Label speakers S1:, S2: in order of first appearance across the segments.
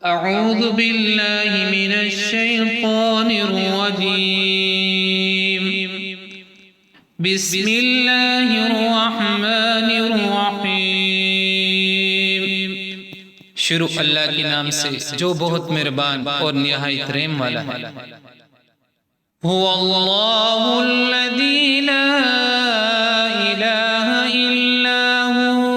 S1: أعوذ بالله من الشيطان الرجيم. بسم الله الرحمن الرحيم. شروع اللہ کے نام سے جو بہت مہربان اور نہایت رحم والا ہے. هو اللہ الذی لا الہ الا هو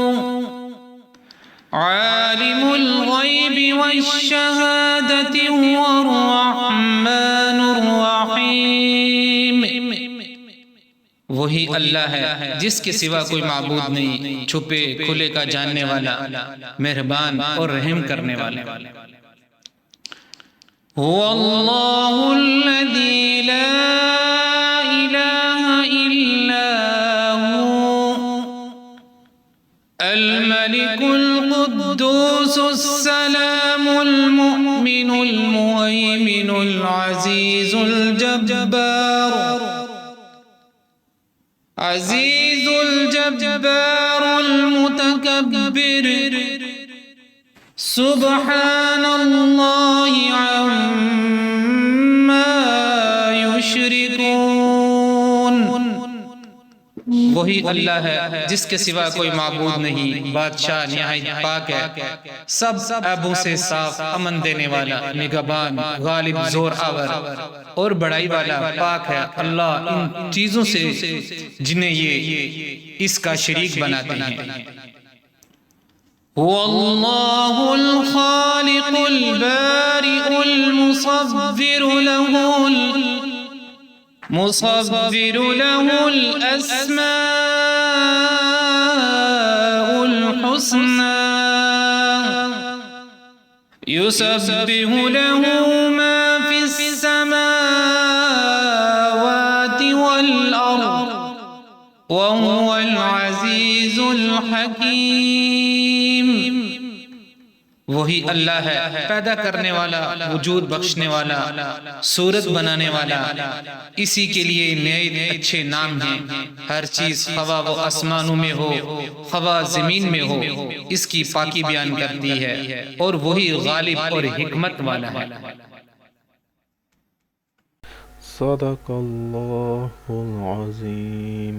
S1: عالم الغیب والشہادة هو الرحمن الرحیم. وہی اللہ ہے جس کے سوا کوئی معبود نہیں، چھپے کھلے کا جاننے والا، مہربان اور رحم کرنے والا. هو اللہ الذی لا الہ الا هو الملك القدوس السلام المؤمن المهيمن العزيز الجبار عزيز الجبار المتكبر سبحان الله عما يشركون. وہی اللہ ہے جس کے سوا کوئی معبود نہیں، بادشاہ نہایت پاک ہے، سب عیبوں سے صاف، امن دینے والا، نگہبان، غالب، زور آور اور بڑائی والا پاک ہے اللہ ان چیزوں سے جنہیں یہ اس کا شریک بناتے ہیں. هو اللہ الخالق البارئ المصور له الأسماء الحسنى يسبح له ما في السماوات والأرض وهو العزيز الحكيم. وہی اللہ ہے پیدا کرنے والا، وجود بخشنے والا، صورت بنانے والا. اسی کے لیے نئے اچھے نام ہیں. ہر چیز خواہ وہ آسمانوں میں ہو خواہ زمین میں ہو اس کی پاکی بیان کرتی ہے، اور وہی غالب اور حکمت والا ہے.
S2: صدق اللہ العظیم.